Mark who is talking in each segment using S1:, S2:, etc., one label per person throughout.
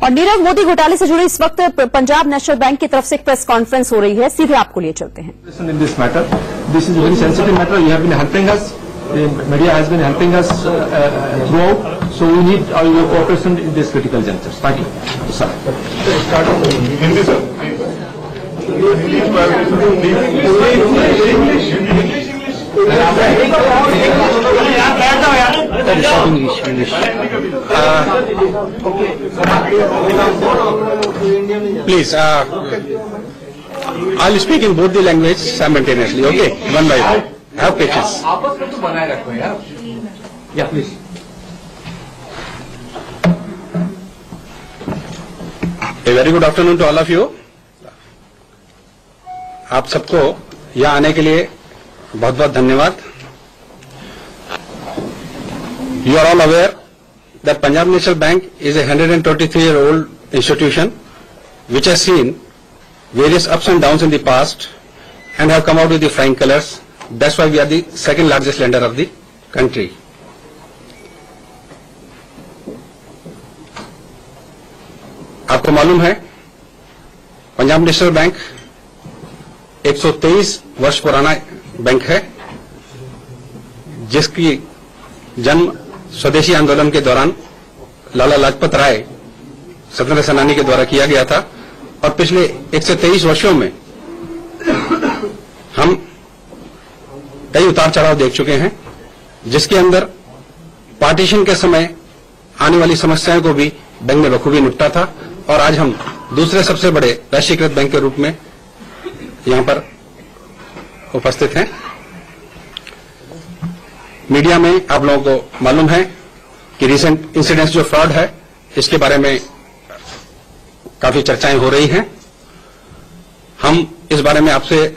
S1: और नीरव, मोदी घोटाले से जुड़ी इस वक्त पंजाब नेशनल बैंक की तरफ से एक प्रेस कॉन्फ्रेंस हो रही है, सीधे आपको लिए चलते हैं।
S2: This is very sensitive matter, you have been helping us, media has been helping us throughout, so we need your cooperation in this critical juncture. Thank you, sir. Hindi, sir.
S3: Please, I'll speak in both the language simultaneously. Okay, one by one. Have patience.
S2: आपस में तो बनाए रखो यार. Yeah, please.
S3: A very good afternoon to all of you. आप सबको यहाँ आने के लिए बहुत बहुत धन्यवाद. You are all aware that Punjab National Bank is a 123-year-old institution which has seen various ups and downs in the past and have come out with the flying colors. That's why we are the second largest lender of the country. आपको मालूम है Punjab national bank 123 वर्ष पुराना bank है, जिसकी जन्म स्वदेशी आंदोलन के दौरान लाला लाजपत राय स्वतंत्रता सेनानी के द्वारा किया गया था। और पिछले 123 वर्षों में हम कई उतार चढ़ाव देख चुके हैं, जिसके अंदर पार्टीशन के समय आने वाली समस्याओं को भी बैंक ने बखूबी निपटा था। और आज हम दूसरे सबसे बड़े राष्ट्रीयकृत बैंक के रूप में यहां पर उपस्थित हैं। मीडिया में आप लोगों को मालूम है कि रिसेंट इंसिडेंट्स जो फ्रॉड है, इसके बारे में काफी चर्चाएं हो रही हैं। हम इस बारे में आपसे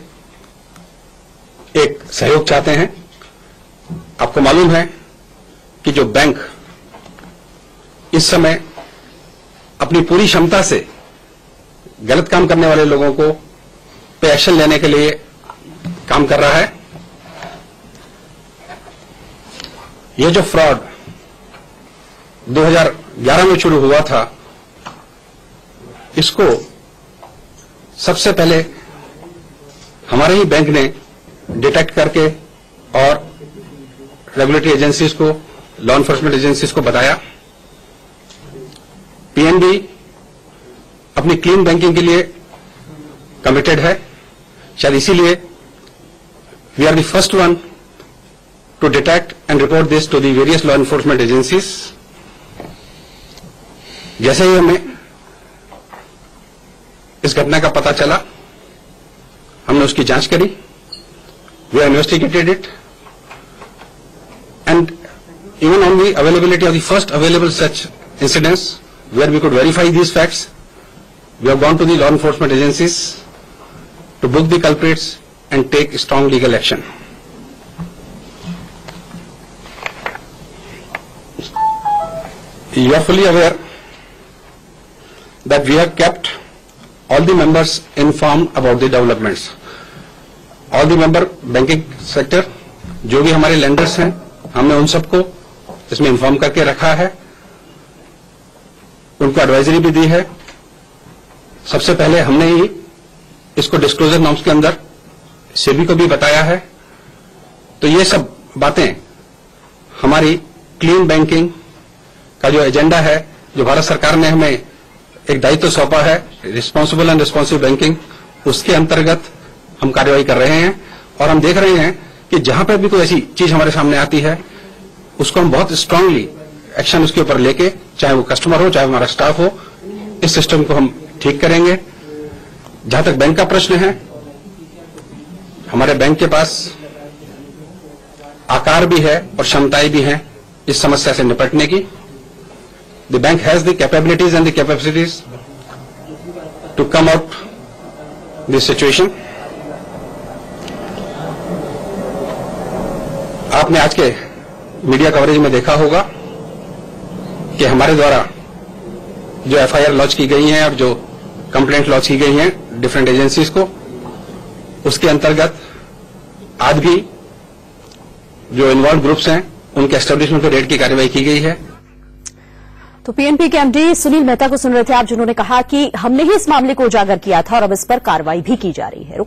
S3: एक सहयोग चाहते हैं। आपको मालूम है कि जो बैंक इस समय अपनी पूरी क्षमता से गलत काम करने वाले लोगों को पे एक्शन लेने के लिए काम कर रहा है। ये जो फ्रॉड 2011 में शुरू हुआ था, इसको सबसे पहले हमारे ही बैंक ने डिटेक्ट करके और रेगुलेटरी एजेंसीज को, लॉ एनफोर्समेंट एजेंसीज को बताया। पीएनबी अपनी क्लीन बैंकिंग के लिए कमिटेड है। शायद इसीलिए we are the first one to detect and report this to the various law enforcement agencies. जैसे ही हमें इस घटना का पता चला, हमने उसकी जांच करी। We have investigated it, and even on the availability of the first available such incidents where we could verify these facts, we have gone to the law enforcement agencies to book the culprits and take strong legal action. You are fully aware that we have kept all the members informed about the developments. All the member banking sector, जो भी हमारे lenders हैं, हमने उन सबको इसमें inform करके रखा है, उनको एडवाइजरी भी दी है। सबसे पहले हमने ही इसको डिस्क्लोजर नॉर्म्स के अंदर सेबी को भी बताया है। तो ये सब बातें हमारी क्लीन बैंकिंग का जो एजेंडा है, जो भारत सरकार ने हमें एक दायित्व सौंपा है, रिस्पॉन्सिबल एंड रिस्पॉन्सिव बैंकिंग, उसके अंतर्गत हम कार्रवाई कर रहे हैं। और हम देख रहे हैं कि जहां पर भी कोई ऐसी चीज हमारे सामने आती है, उसको हम बहुत स्ट्रांगली एक्शन उसके ऊपर लेके, चाहे वो कस्टमर हो, चाहे हमारा स्टाफ हो, इस सिस्टम को हम ठीक करेंगे। जहां तक बैंक का प्रश्न है, हमारे बैंक के पास आकार भी है और क्षमताएं भी हैं इस समस्या से निपटने की। The bank has the capabilities and the capacities to come out this situation. आपने आज के मीडिया कवरेज में देखा होगा कि हमारे द्वारा जो एफआईआर लॉन्च की गई हैं और जो कंप्लेंट लॉन्च की गई हैं डिफरेंट एजेंसीज को, उसके अंतर्गत आज भी जो इन्वॉल्व ग्रुप्स हैं उनके एस्टेब्लिशमेंट पे रेड की कार्रवाई की गई है।
S1: तो पीएनपी के एमडी सुनील मेहता को सुन रहे थे आप, जिन्होंने कहा कि हमने ही इस मामले को उजागर किया था और अब इस पर कार्रवाई भी की जा रही है।